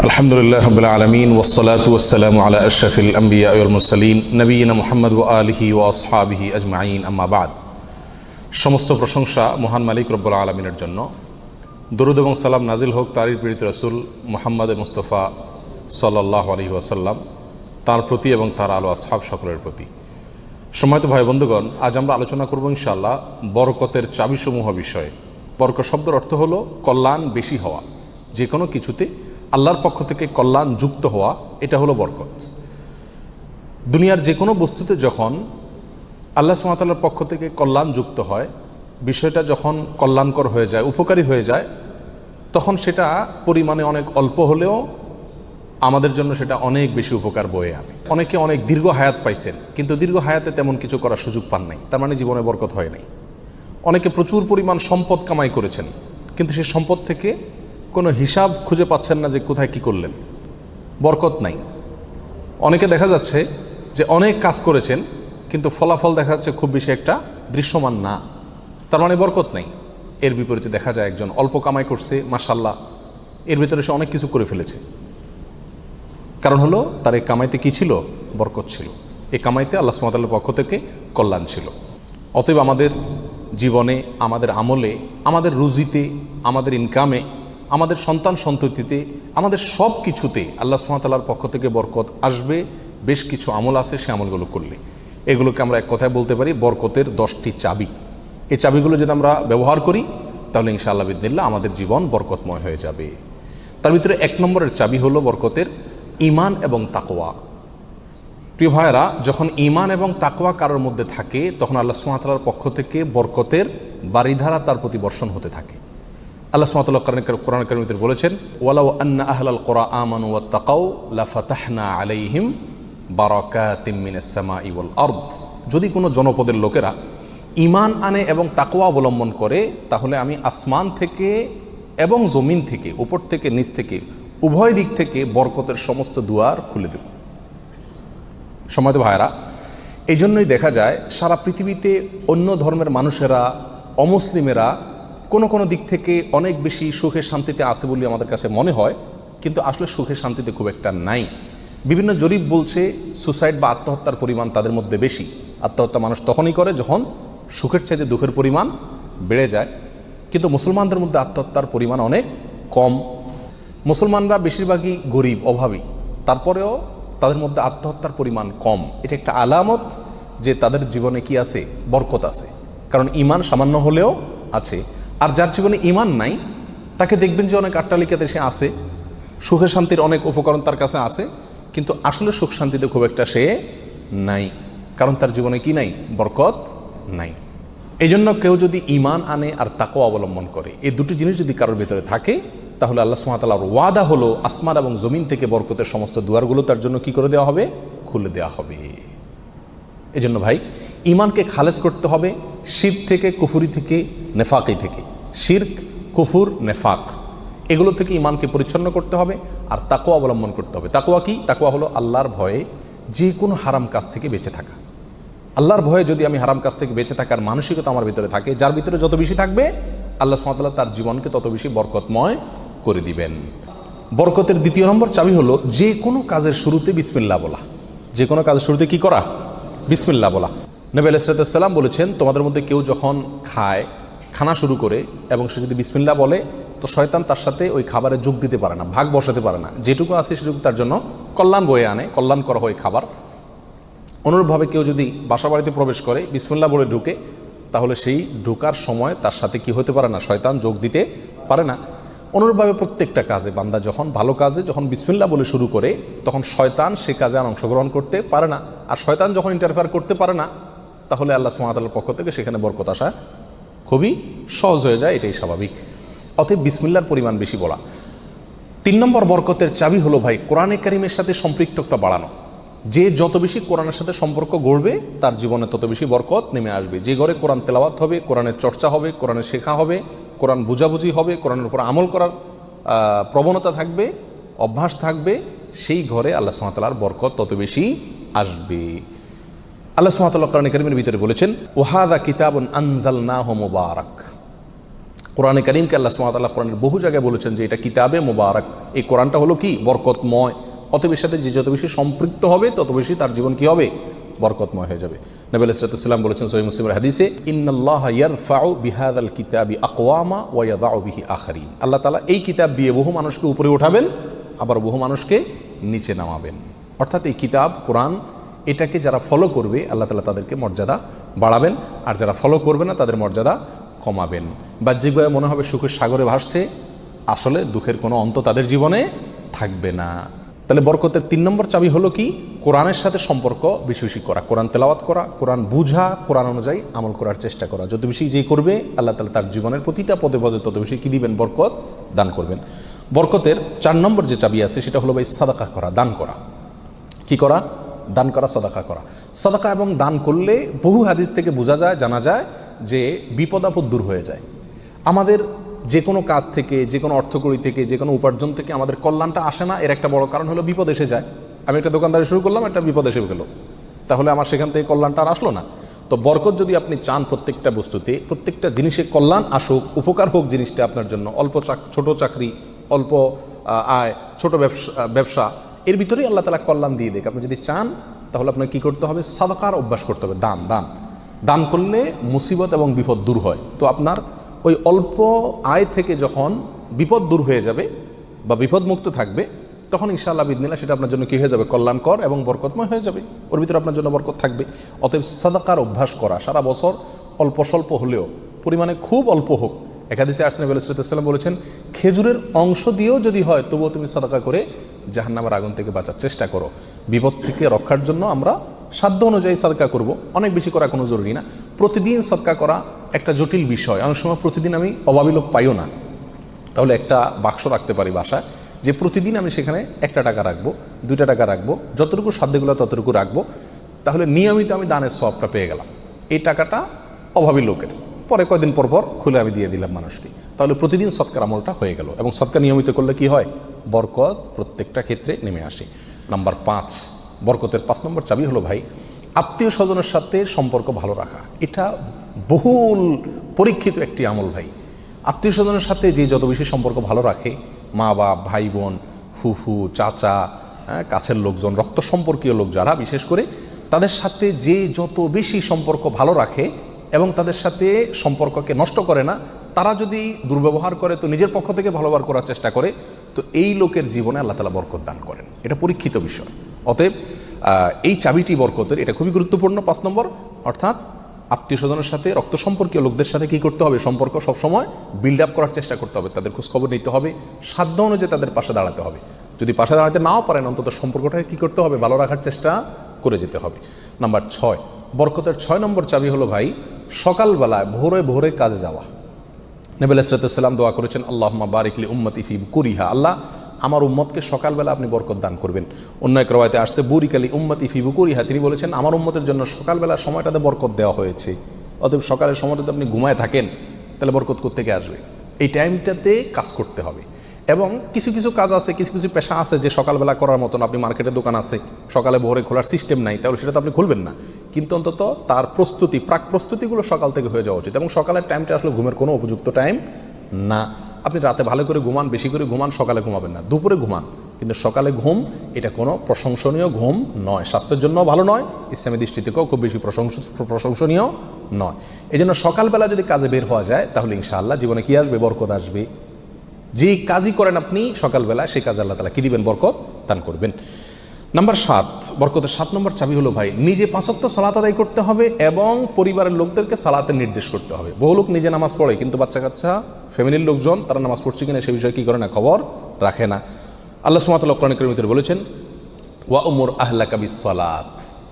আলহামদুলিল্লাহ রাব্বিল আলামিন ওয়াসসালাতু ওয়াসসালামু আলা আশরাফিল আমবিয়া ওয়াল মুরসালিন নবিয়িনা মুহাম্মদ ওয়া আলিহি ওয়া আসহাবিহি আজমাইন আম্মা বাদ। সমস্ত প্রশংসা মহান মালিক রব্বুল আলামিনের জন্য। দরুদ এবং সালাম নাজিল হোক তারই প্রেরিত রাসূল মুহাম্মদ মুস্তাফা সাল্লাল্লাহু আলাইহি ওয়াসাল্লাম, তার প্রতি এবং তার আলো আসহাব সকলের প্রতি। সম্মানিত ভাই বন্ধুগণ, আজ আমরা আলোচনা করব ইনশাআল্লাহ বরকতের চাবিসমূহ বিষয়ে। বরকত শব্দের অর্থ হলো কল্যাণ বেশি হওয়া, যে কোনো কিছুতে আল্লাহর পক্ষ থেকে কল্যাণ যুক্ত হওয়া, এটা হলো বরকত। দুনিয়ার যে কোনো বস্তুতে যখন আল্লাহ সুবহানাহু ওয়া তাআলার পক্ষ থেকে কল্যাণ যুক্ত হয়, বিষয়টা যখন কল্যাণকর হয়ে যায়, উপকারী হয়ে যায়, তখন সেটা পরিমাণে অনেক অল্প হলেও আমাদের জন্য সেটা অনেক বেশি উপকার বয়ে আনে। অনেকে অনেক দীর্ঘ হায়াত পাইছেন, কিন্তু দীর্ঘ হায়াতে তেমন কিছু করার সুযোগ পান নাই, তার মানে জীবনে বরকত হয় নাই। অনেকে প্রচুর পরিমাণ সম্পদ কামাই করেছেন, কিন্তু সেই সম্পদ থেকে কোনো হিসাব খুঁজে পাচ্ছেন না যে কোথায় কি করলেন, বরকত নাই। অনেকে দেখা যাচ্ছে যে অনেক কাজ করেছেন, কিন্তু ফলাফল দেখা যাচ্ছে খুব বেশি একটা দৃশ্যমান না, তার মানে বরকত নাই। এর বিপরীতে দেখা যায় একজন অল্প কামাই করছে, মাশাআল্লাহ, এর ভিতরে সে অনেক কিছু করে ফেলেছে। কারণ হলো তার এই কামাইতে কি ছিল? বরকত ছিল। এই কামাইতে আল্লাহ সুবহানাহু ওয়া তাআলার পক্ষ থেকে কল্যাণ ছিল। অতএব আমাদের জীবনে, আমাদের আমলে, আমাদের রুজিতে, আমাদের ইনকামে, আমাদের সন্তান সন্ততিতে, আমাদের সব কিছুতে আল্লাহ সুবহানাহু ওয়া তাআলার পক্ষ থেকে বরকত আসবে। বেশ কিছু আমল আছে, সে আমলগুলো করলে এগুলোকে আমরা এক কথায় বলতে পারি বরকতের 10টি চাবি। এই চাবিগুলো যদি আমরা ব্যবহার করি, তাহলে ইনশাআল্লাহ বিদিনিল্লাহ আমাদের জীবন বরকতময় হয়ে যাবে। তার ভিতরে 1 নম্বরের চাবি হলো বরকতের ঈমান এবং তাকওয়া। প্রিয় ভাইয়েরা, যখন ঈমান এবং তাকওয়া কারোর মধ্যে থাকে, তখন আল্লাহ সুবহানাহু ওয়া তাআলার পক্ষ থেকে বরকতের বারিধারা তার প্রতি বর্ষণ হতে থাকে। আল্লাহ সুবহানাহু ওয়া তাআলা কোরআন কারীমে বলেছেন, ওয়ালাউ আন্না আহলাল কুরা আমানু ওয়াত্তাকাউ লাফাতাহনা আলাইহিম বারাকাতিম মিনাস সামাই ওয়াল আরদ। যদি কোনো জনপদের লোকেরা ঈমান আনে এবং তাকওয়া অবলম্বন করে, তাহলে আমি আসমান থেকে এবং জমিন থেকে, উপর থেকে নিচ থেকে, উভয় দিক থেকে বরকতের সমস্ত দুয়ার খুলে দেব। সম্মানিত ভাইরা, এই জন্যই দেখা যায় সারা পৃথিবীতে অন্য ধর্মের মানুষেরা, অমুসলিমেরা কোনো দিক থেকে অনেক বেশি সুখে শান্তিতে আছে বলে আমাদের কাছে মনে হয়, কিন্তু আসলে সুখে শান্তিতে খুব একটা নাই। বিভিন্ন জরিপ বলছে সুসাইড বা আত্মহত্যার পরিমাণ তাদের মধ্যে বেশি। আত্মহত্যা মানুষ তখনই করে যখন সুখের চাইতে দুঃখের পরিমাণ বেড়ে যায়। কিন্তু মুসলমানদের মধ্যে আত্মহত্যার পরিমাণ অনেক কম। মুসলমানরা বেশিরভাগই গরিব, অভাবী, তারপরেও তাদের মধ্যে আত্মহত্যার পরিমাণ কম। এটা একটা আলামত যে তাদের জীবনে কি আছে? বরকত আছে। কারণ ঈমান সামান্য হলেও আছে। আর যার জীবনে ঈমান নাই, তাকে দেখবেন যে অনেক আট্টালিকাতে সে আছে, সুখে শান্তির অনেক উপকরণ তার কাছে আছে, কিন্তু আসলে সুখ শান্তিতে খুব একটা সে নাই। কারণ তার জীবনে কি নাই? বরকত নাই। এই জন্য কেউ যদি ঈমান আনে আর তাকওয়া অবলম্বন করে, এই দুটি জিনিস যদি কারোর ভিতরে থাকে, তাহলে আল্লাহ সুবহানাহু ওয়া তাআলার ওয়াদা হলো আসমান এবং জমিন থেকে বরকতের সমস্ত দুয়ারগুলো তার জন্য কি করে দেওয়া হবে? খুলে দেওয়া হবে। এই জন্য ভাই, ঈমানকে খালেস করতে হবে শিরক থেকে, কুফরি থেকে, নেফাকি থেকে। শিরক, কুফর, নেফাক, এগুলো থেকে ঈমানকে পরিচ্ছন্ন করতে হবে আর তাকওয়া অবলম্বন করতে হবে। তাকওয়া কি? তাকওয়া হলো আল্লাহর ভয়ে যে কোনো হারাম কাজ থেকে বেঁচে থাকা। আল্লাহর ভয়ে যদি আমি হারাম কাজ থেকে বেঁচে থাকার মানসিকতা আমার ভিতরে থাকে, যার ভিতরে যত বেশি থাকবে, আল্লাহ সুবহানাহু ওয়া তাআলা তার জীবনকে তত বেশি বরকতময় করে দিবেন। বরকতের 2 নম্বর চাবি হলো যে কোনো কাজের শুরুতে বিসমিল্লাহ বলা। যে কোনো কাজের শুরুতে কি করা? বিসমিল্লাহ বলা। নবী আলাইহিস সালাম বলেছেন, তোমাদের মধ্যে কেউ যখন খানা শুরু করে এবং সে যদি বিসমিল্লাহ বলে, তো শয়তান তার সাথে ওই খাবারে যোগ দিতে পারে না, ভাগ বসাতে পারে না। যেটুকু আছে সেটুকু তার জন্য কল্যাণ বয়ে আনে, কল্যাণ করা হয় খাবার। অনুরূপভাবে কেউ যদি বাসা বাড়িতে প্রবেশ করে, বিসমিল্লাহ বলে ঢুকে, তাহলে সেই ঢোকার সময় তার সাথে কি হতে পারে না? শয়তান যোগ দিতে পারে না। অনুরূপভাবে প্রত্যেকটা কাজে বান্দা যখন ভালো কাজে যখন বিসমিল্লাহ বলে শুরু করে, তখন শয়তান সে কাজে আর অংশগ্রহণ করতে পারে না। আর শয়তান যখন ইন্টারফেয়ার করতে পারে না, তাহলে আল্লাহ সুবহানাহু ওয়া তাআলার পক্ষ থেকে সেখানে বরকত আসা খুবই সহজ হয়ে যায়। এটাই স্বাভাবিক। অতএব বিসমিল্লাহর পরিমাণ বেশি বলা। 3 নম্বর বরকতের চাবি হলো ভাই কোরআনে কারিমের সাথে সম্পৃক্ততা বাড়ানো। যে যত বেশি কোরআনের সাথে সম্পর্ক গড়বে, তার জীবনে তত বেশি বরকত নেমে আসবে। যে ঘরে কোরআন তেলাওয়াত হবে, কোরআনের চর্চা হবে, কোরআনের শেখা হবে, কোরআন বুঝাবুঝি হবে, কোরআনের উপর আমল করার প্রবণতা থাকবে, অভ্যাস থাকবে, সেই ঘরে আল্লাহ সুবহানাহু ওয়া তাআলার বরকত তত বেশি আসবে। আল্লাহ সুবহানাহু ওয়া তাআলা কোরআন কারীমের ভিতরে বলেছেন, ওয়াহাদা কিতাবুন আনজালনাহু মুবারাক। কোরআনে কারীমকে আল্লাহ সুবহানাহু ওয়া তাআলা কোরআনের বহু জায়গায় বলেছেন যে এটা কিতাবে মোবারক, এই কোরআনটা হলো কি বরকতময়, অতএব এর সাথে যে যত বেশি সম্পৃক্ত হবে তত বেশি তার জীবন কি হবে, বরকতময় হয়ে যাবে। নবী আলাইহিস সালাম বলেছেন সহিহ মুসলিমের হাদিসে, ইন্নাল্লাহা ইয়ারফাউ বিহাযাল কিতাবি আকওয়ামা ওয়া ইয়াদাউ বিহি আখারিন, আল্লাহ তাআলা এই কিতাব দিয়ে বহু মানুষকে উপরে উঠাবেন, আবার বহু মানুষকে নিচে নামাবেন। অর্থাৎ এই কিতাব কোরআন এটাকে যারা ফলো করবে আল্লাহ তাআলা তাদেরকে মর্যাদা বাড়াবেন, আর যারা ফলো করবে না তাদের মর্যাদা কমাবেন। বাহ্যিকভাবে মনে হবে সুখের সাগরে ভাসছে, আসলে দুঃখের কোনো অন্ত তাদের জীবনে থাকবে না। তাহলে বরকতের 3 নম্বর চাবি হলো কি, কোরআনের সাথে সম্পর্ক বেশি বেশি করা, কোরআন তেলাওয়াত করা, কোরআন বুঝা, কোরআন অনুযায়ী আমল করার চেষ্টা করা। যত বেশি যে করবে আল্লাহ তাআলা তার জীবনের প্রতিটা পদে পদে তত বেশি কি দিবেন, বরকত দান করবেন। বরকতের 4 নম্বর যে চাবি আছে সেটা হলো ভাই সাদাকা করা, দান করা। কি করা? দান করা, সাদাকা করা। সাদাকা এবং দান করলে বহু হাদিস থেকে বোঝা যায়, জানা যায় যে বিপদ আপদ দূর হয়ে যায়। আমাদের যে কোনো কাজ থেকে, যে কোনো অর্থকড়ি থেকে, যে কোনো উপার্জন থেকে আমাদের কল্যাণটা আসে না, এর একটা বড় কারণ হলো বিপদ এসে যায়। আমি একটা দোকানদারি শুরু করলাম, একটা বিপদ এসে গেল, তাহলে আমার সেখান থেকে কল্যাণটা আর আসলো না। তো বরকত যদি আপনি চান প্রত্যেকটা বস্তুতে, প্রত্যেকটা জিনিসে কল্যাণ আসুক, উপকার হোক জিনিসটা আপনার জন্য, ছোট চাকরি, অল্প আয়, ছোট ব্যবসা, এর ভিতরেই আল্লাহ তাআলা কল্যাণ দিয়ে দেখ। আপনি যদি চান তাহলে আপনাকে কী করতে হবে, সাদাকার অভ্যাস করতে হবে। দান করলে মুসিবত এবং বিপদ দূর হয়। তো আপনার ওই অল্প আয় থেকে যখন বিপদ দূর হয়ে যাবে বা বিপদমুক্ত থাকবে, তখন ইনশাআল্লাহ বিদিনিল্লাহ সেটা আপনার জন্য কী হয়ে যাবে, কল্যাণকর এবং বরকতময় হয়ে যাবে, ওর ভিতরে আপনার জন্য বরকত থাকবে। অতএব সাদাকার অভ্যাস করা, সারা বছর অল্প স্বল্প হলেও, পরিমাণে খুব অল্প হোক। এক হাদিসে নবী আলাইহিস সালাম বলেছেন, খেজুরের অংশ দিয়েও যদি হয় তবুও তুমি সাদাকা করে জাহান্নামের আগুন থেকে বাঁচার চেষ্টা করো। বিপদ থেকে রক্ষার জন্য আমরা সাধ্য অনুযায়ী সাদকা করব, অনেক বেশি করা কোনো জরুরি না। প্রতিদিন সাদকা করা একটা জটিল বিষয়, অনেক সময় প্রতিদিন আমি অভাবী লোক পাইও না, তাহলে একটা বাক্স রাখতে পারি বাসায়, যে প্রতিদিন আমি সেখানে 1 টাকা রাখবো, 2 টাকা রাখবো, যতটুকু সাধ্যগুলো ততটুকু রাখবো, তাহলে নিয়মিত আমি দানের সওয়াবটা পেয়ে গেলাম। এই টাকাটা অভাবী লোকের, পরে কয়দিন পর পর খুলে আমি দিয়ে দিলাম মানুষকে, তাহলে প্রতিদিন সৎকার আমলটা হয়ে গেল। এবং সৎকার নিয়মিত করলে কি হয়, বরকত প্রত্যেকটা ক্ষেত্রে নেমে আসে। নাম্বার 5, বরকতের 5 নম্বর চাবি হলো ভাই, আত্মীয় স্বজনের সাথে সম্পর্ক ভালো রাখা। এটা বহুল পরীক্ষিত একটি আমল ভাই। আত্মীয় স্বজনের সাথে যে যত বেশি সম্পর্ক ভালো রাখে, মা বাপ, ভাই বোন, ফুফু, চাচা, কাছের লোকজন, রক্ত সম্পর্কীয় লোক যারা, বিশেষ করে তাদের সাথে যে যত বেশি সম্পর্ক ভালো রাখে এবং তাদের সাথে সম্পর্ককে নষ্ট করে না, তারা যদি দুর্ব্যবহার করে তো নিজের পক্ষ থেকে ভালো ব্যবহার করার চেষ্টা করে, তো এই লোকের জীবনে আল্লাহ তাআলা বরকত দান করেন। এটা পরীক্ষিত বিষয়। অতএব এই চাবিটি বরকতের, এটা খুবই গুরুত্বপূর্ণ। 5 নম্বর, অর্থাৎ আত্মীয় স্বজনের সাথে, রক্ত সম্পর্কীয় লোকদের সাথে কী করতে হবে, সম্পর্ক সবসময় বিল্ড আপ করার চেষ্টা করতে হবে, তাদের খোঁজখবর নিতে হবে, সাধ্য অনুযায়ী তাদের পাশে দাঁড়াতে হবে। যদি পাশে দাঁড়াতে নাও পারেন, অন্তত সম্পর্কটাকে কী করতে হবে, ভালো রাখার চেষ্টা করে যেতে হবে। নাম্বার 6, বরকতের 6 নম্বর চাবি হলো ভাই, সকালবেলায় ভোরে ভোরে কাজে যাওয়া। নবী আলাইহিস সালাম দোয়া করেছেন, আল্লাহুম্মা বারিক লি উম্মতি ফি বুকুরিহা, আল্লাহ আমার উম্মতকে সকালবেলা আপনি বরকত দান করবেন। অন্য এক রওয়ায়াতে আসছে বুরিক লি উম্মতি ফি বুকুরিহা, তিনি বলেছেন আমার উম্মতের জন্য সকালবেলার সময়টাতে বরকত দেওয়া হয়েছে। অতএব সকালের সময়টাতে আপনি ঘুমায় থাকেন, তাহলে বরকত কোত্থেকে আসবে? এই টাইমটাতে কাজ করতে হবে। এবং কিছু কিছু কাজ আছে, কিছু কিছু পেশা আছে যে সকালবেলা করার মতন, আপনি মার্কেটে দোকান আছে, সকালে ভোরে খোলার সিস্টেম নাই, তাহলে সেটা তো আপনি খুলবেন না। কিন্তু অন্তত তার প্রস্তুতি, প্রাক প্রস্তুতিগুলো সকাল থেকে হয়ে যাওয়া উচিত। এবং সকালের টাইমটা আসলে ঘুমের কোনো উপযুক্ত টাইম না। আপনি রাতে ভালো করে ঘুমান, বেশি করে ঘুমান, সকালে ঘুমাবেন না, দুপুরে ঘুমান, কিন্তু সকালে ঘুম এটা কোনো প্রশংসনীয় ঘুম নয়, স্বাস্থ্যের জন্য ভালো নয়, ইসলামী দৃষ্টি থেকেও খুব বেশি প্রশংসনীয় নয়। এই জন্য সকালবেলা যদি কাজে বের হওয়া যায় তাহলে ইনশাআল্লাহ জীবনে কি আসবে, বরকত আসবে। যে কাজই করেন আপনি সকালবেলা, সেই কাজে আল্লাহ তাআলা কি দিবেন, বরকত দান করবেন। নাম্বার 7, বরকতের 7 নম্বর চাবি হলো ভাই, নিজে 5 ওয়াক্ত সালাত আদায় করতে হবে এবং পরিবারের লোকদেরকে সালাতের নির্দেশ করতে হবে। বহু লোক নিজে নামাজ পড়ে, কিন্তু বাচ্চা কাচ্চা, ফ্যামিলির লোকজন তারা নামাজ পড়ছে কিনা সে বিষয়ে কী করে না, খবর রাখে না। আল্লাহ সুবহানাহু ওয়া তাআলা কোরআন কারীমের ভিতরে বলেছেন, ওয়া উমুর আহলাকা বিস-সালাত,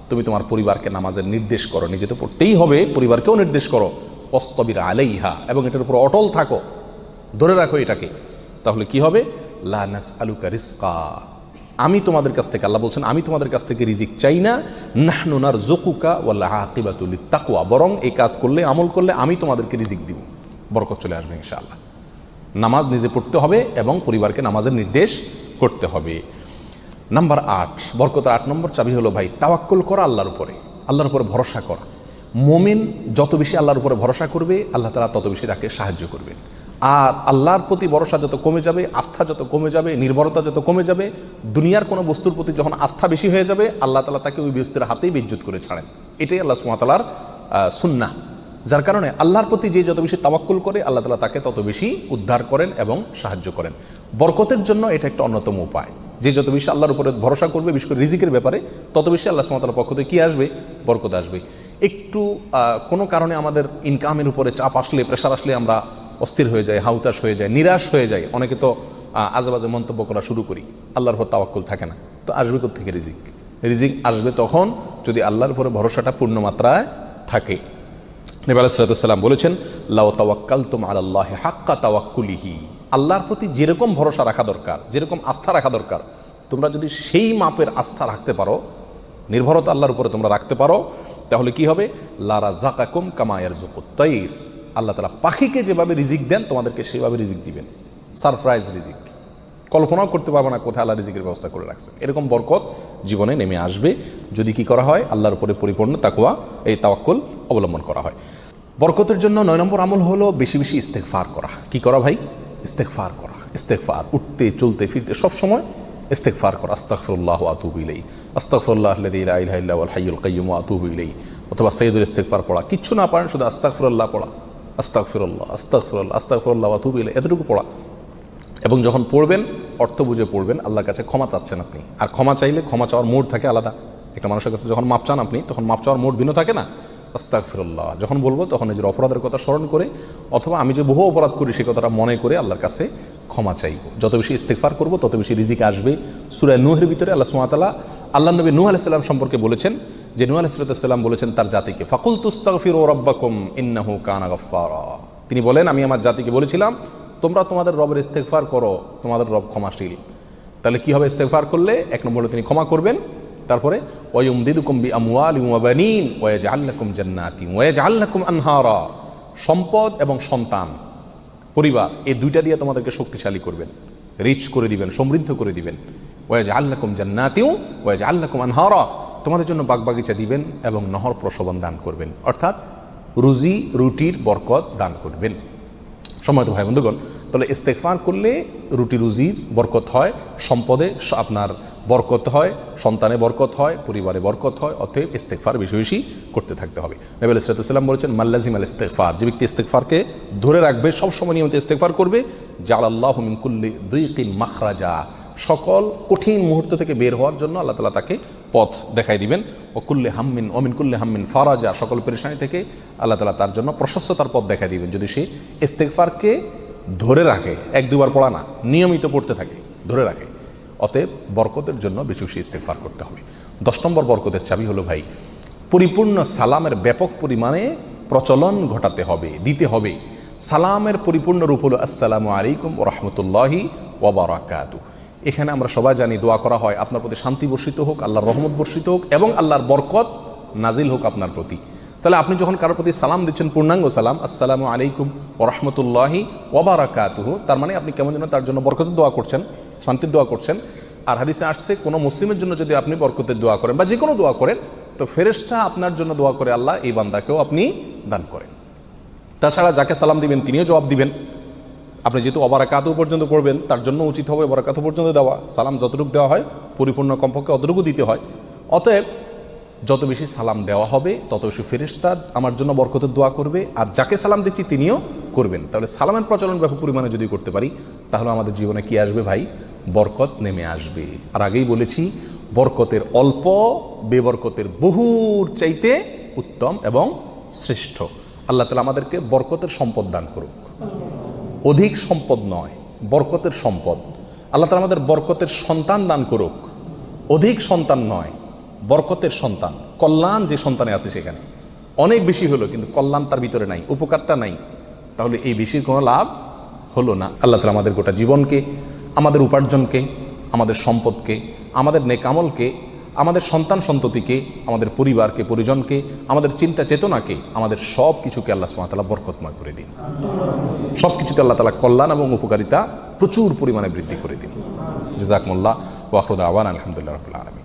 তুমি তোমার পরিবারকে নামাজের নির্দেশ করো, নিজে তো পড়তেই হবে, পরিবারকেও নির্দেশ করো, ওয়াসতাবির আলাইহা, এবং এটার উপর অটল থাকো, ধরে রাখো এটাকে। তাহলে কি হবে, লা নাসআলুকা রিজকা, আমি তোমাদের কাছ থেকে, আল্লাহ বলছেন আমি তোমাদের কাছ থেকে রিজিক চাই না, নাহনু নারযুকুকা ওয়াল আকিবাতু লিত-তাকওয়া, বরং এই কাজ করলে, আমল করলে আমি তোমাদেরকে রিজিক দিব, বরকত চলে আসবে ইনশাআল্লাহ। নামাজ নিজে পড়তে হবে এবং পরিবারকে নামাজের নির্দেশ করতে হবে। নাম্বার 8, বরকতের 8 নম্বর চাবি হলো ভাই, তাওয়াক্কুল করা আল্লাহর উপরে, আল্লাহর উপরে ভরসা করা। মুমিন যত বেশি আল্লাহর উপরে ভরসা করবে, আল্লাহ তাআলা তত বেশি তাকে সাহায্য করবেন। আর আল্লাহর প্রতি ভরসা যত কমে যাবে, আস্থা যত কমে যাবে, নির্ভরতা যত কমে যাবে, দুনিয়ার কোনো বস্তুর প্রতি যখন আস্থা বেশি হয়ে যাবে, আল্লাহ তাআলা তাকে ওই বস্তুর হাতেই বেইজ্জত করে ছাড়েন। এটাই আল্লাহ সুবহানাহু ওয়া তাআলার সুন্নাহ। যার কারণে আল্লাহর প্রতি যে যত বেশি তাওয়াক্কুল করে, আল্লাহ তাআলা তাকে তত বেশি উদ্ধার করেন এবং সাহায্য করেন। বরকতের জন্য এটা একটা অন্যতম উপায়। যে যত বেশি আল্লাহর উপরে ভরসা করবে, বিশেষ করে রিজিকের ব্যাপারে, তত বেশি আল্লাহ সুবহানাহু ওয়া তাআলার পক্ষ থেকে কী আসবে? বরকত আসবে। একটু কোনো কারণে আমাদের ইনকামের উপরে চাপ আসলে, প্রেশার আসলে আমরা অস্থির হয়ে যায়, হাউতাশ হয়ে যায়, নিরাশ হয়ে যায়। অনেকে তো আজেবাজে মন্তব্য করা শুরু করি, আল্লাহর উপর তাওয়াক্কুল থাকে না। তো আসবে কোত্থেকে রিজিক? রিজিক আসবে তখন যদি আল্লাহর উপরে ভরসাটা পূর্ণ মাত্রায় থাকে। নবী আলাইহিস সালাতু ওয়াস সালাম বলেছেন, লাউ তাওয়াক্কালতুম আলাল্লাহি হাক্কা তাওয়াক্কুলিহি, আল্লাহর প্রতি যেরকম ভরসা রাখা দরকার, যেরকম আস্থা রাখা দরকার, তোমরা যদি সেই মাপের আস্থা রাখতে পারো, নির্ভরতা আল্লাহর উপরে তোমরা রাখতে পারো, তাহলে কি হবে? লা রাযাকাকুম কামা ইয়ারযুকুত তাইর, আল্লাহ তাআলা পাখিকে যেভাবে রিজিক দেন তোমাদেরকে সেভাবে রিজিক দিবেন। সারপ্রাইজ রিজিক, কল্পনাও করতে পারবো না কোথায় আল্লাহ রিজিকের ব্যবস্থা করে রাখছেন। এরকম বরকত জীবনে নেমে আসবে যদি কি করা হয়? আল্লাহর উপরে পরিপূর্ণ তাকওয়া, এই তাওয়াক্কুল অবলম্বন করা হয়। বরকতের জন্য 9 নম্বর আমল হলো বেশি বেশি ইস্তেগফার করা। কি করা ভাই? ইস্তেগফার করা। ইস্তেগফার, উঠতে চলতে ফিরতে সব সময় ইস্তেগফার করা। আস্তাগফিরুল্লাহ ওয়া আতুবু ইলাইহি, আস্তাগফিরুল্লাহাল্লাযী লা ইলাহা ইল্লা হুয়াল হাইয়ুল কাইয়্যুম ওয়া আতুবু ইলাইহি। অথবা সাইয়্যিদুল ইস্তেগফার পড়া। কিচ্ছু না পারেন, শুধু আস্তাগফিরুল্লাহ পড়া, আস্তাগফিরুল্লাহ আস্তাগফিরুল্লাহ আস্তাগফিরুল্লাহ ওয়া আতুবু ইলাইহি, এতটুকু পড়া। এবং যখন পড়বেন অর্থ বুঝে পড়বেন। আল্লাহর কাছে ক্ষমা চাচ্ছেন আপনি, আর ক্ষমা চাইলে ক্ষমা চাওয়ার মোড থাকে আলাদা। একটা মানুষের কাছে যখন মাপ চান আপনি, তখন মাপ চাওয়ার মোড ভিন্ন থাকে না? আস্তাগফিরুল্লাহ যখন বলবো তখন নিজের অপরাধের কথা স্মরণ করে, অথবা আমি যে বহু অপরাধ করি সেই কথাটা মনে করে আল্লাহর কাছে ক্ষমা চাইব। যত বেশি ইস্তেগফার করব তত বেশি রিজিক আসবে। সূরা নূহের ভিতরে আল্লাহ সুবহানাহু ওয়া তাআলা আল্লাহ নবী নূহ আলাইহিস সালাম সম্পর্কে বলেছেন যে নূহ আলাইহিস সালাম বলেছেন তার জাতিকে, ফাকুলতুস্তাগফিরু রাব্বাকুম ইন্নাহু কানা গাফফারা। তিনি বলেন, আমি আমার জাতিকে বলেছিলাম তোমরা তোমাদের রবের ইস্তেগফার করো, তোমাদের রব ক্ষমাশীল। তাহলে কি হবে? ইস্তেগফার করলে 1 নম্বর হলো তিনি ক্ষমা করবেন, তারপরে ওয়ায়ুমদিদুকুম বিআমওয়ালিন ওয়া বানিন ওয়ায়াজআল লাকুম জান্নাতিন ওয়ায়াজআল লাকুম আনহারা, সম্পদ এবং সন্তান, পরিবার, এই দুইটা দিয়ে তোমাদেরকে শক্তিশালী করবেন, রিচ করে দিবেন, সমৃদ্ধ করে দিবেন। ওয়ায়াজআল লাকুম জান্নাতিন ওয়ায়াজআল লাকুম আনহারা, তোমাদের জন্য বাগবাগিচা দিবেন এবং নহর প্রসবন দান করবেন, অর্থাৎ রুজি রুটির বরকত দান করবেন। সম্মানিত ভাই বন্ধুগণ, তাহলে ইস্তেগফার করলে রুটি রুজির বরকত হয়, সম্পদে আপনার বরকত হয়, সন্তানে বরকত হয়, পরিবারে বরকত হয়। অতএব ইস্তেগফার বেশি বেশি করতে থাকতে হবে। নবী আলাইহিস সালাম বলেছেন, মাল্লাজিমাল ইস্তেগফার, যে ব্যক্তি ইস্তেগফারকে ধরে রাখবে, সবসময় নিয়মিত ইস্তেগফার করবে, জাআলাল্লাহু মিন কুল্লি যিকিন মাখরাজা, সকল কঠিন মুহূর্ত থেকে বের হওয়ার জন্য আল্লাহ তাআলা তাকে পথ দেখাই দিবেন। ও কুল্লি হাম্মিন ওমিন কুল্লি হাম্মিন ফারাজা, সকল পেরেশানি থেকে আল্লাহ তাআলা তার জন্য প্রশস্ততার পথ দেখাই দিবেন, যদি সে ইস্তেগফারকে ধরে রাখে। 1-2 বার পড়া না, নিয়মিত পড়তে থাকে, ধরে রাখে। অতএব বরকতের জন্য বেশি বেশি ইস্তেগফার করতে হবে। 10 নম্বর বরকতের চাবি হলো ভাই, পরিপূর্ণ সালামের ব্যাপক পরিমাণে প্রচলন ঘটাতে হবে, দিতে হবে। সালামের পরিপূর্ণ রূপ হলো আসসালামু আলাইকুম ওয়া রাহমাতুল্লাহি ওয়া বারাকাতুহু। এখানে আমরা সবাই জানি দোয়া করা হয়, আপনার প্রতি শান্তি বর্ষিত হোক, আল্লাহর রহমত বর্ষিত হোক এবং আল্লাহর বরকত নাজিল হোক আপনার প্রতি। তাহলে আপনি যখন কারোর প্রতি সালাম দিচ্ছেন, পূর্ণাঙ্গ সালাম, আসসালামু আলাইকুম ওয়া রাহমাতুল্লাহি ওয়া বারাকাতুহু, তার মানে আপনি কেমন যেন তার জন্য বরকতের দোয়া করছেন, শান্তির দোয়া করছেন। আর হাদিসে আসছে, কোনো মুসলিমের জন্য যদি আপনি বরকতের দোয়া করেন বা যে কোনো দোয়া করেন, তো ফেরেশতা আপনার জন্য দোয়া করে আল্লাহ এই বান্দাকেও আপনি দান করেন। তাছাড়া যাকে সালাম দিবেন তিনিও জবাব দিবেন। আপনি যেহেতু অবারাকাতু পর্যন্ত পড়বেন, তার জন্য উচিত হবে অবারাকাতু পর্যন্ত দেওয়া। সালাম যতটুকু দেওয়া হয় পরিপূর্ণ কমপক্ষে অতটুকু দিতে হয়। অতএব যত বেশি সালাম দেওয়া হবে তত বেশি ফেরেশতা আমার জন্য বরকতের দোয়া করবে, আর যাকে সালাম দিচ্ছি তিনিও করবেন। তাহলে সালামের প্রচলন ব্যাপক পরিমাণে যদি করতে পারি, তাহলে আমাদের জীবনে কি আসবে ভাই? বরকত নেমে আসবে। আর আগেই বলেছি, বরকতের অল্প বেবরকতের বহুর চাইতে উত্তম এবং শ্রেষ্ঠ। আল্লাহ তাআলা আমাদেরকে বরকতের সম্পদ দান করুক। অধিক সম্পদ নয়, বরকতের সম্পদ। আল্লাহ তাআলা আমাদের বরকতের সন্তান দান করুক। অধিক সন্তান নয়, বরকতের সন্তান। কল্যাণ যে সন্তানে আছে সেখানে অনেক বেশি হলো, কিন্তু কল্যাণ তার ভিতরে নাই, উপকারটা নাই, তাহলে এই বেশির কোনো লাভ হলো না। আল্লাহ তাআলা আমাদের গোটা জীবনকে, আমাদের উপার্জনকে, আমাদের সম্পদকে, আমাদের নেকামলকে, আমাদের সন্তান সন্ততিকে, আমাদের পরিবারকে, পরিজনকে, আমাদের চিন্তা চেতনাকে, আমাদের সব কিছুকে আল্লাহ সুবহানাহু ওয়া তাআলা বরকতময় করে দিন। সব কিছুতে আল্লাহ তাআলা কল্যাণ এবং উপকারিতা প্রচুর পরিমাণে বৃদ্ধি করে দিন। জাযাকুমুল্লাহ ওয়া আখিরু দাওয়ানা আলহামদুলিল্লাহি রাব্বিল আলামিন।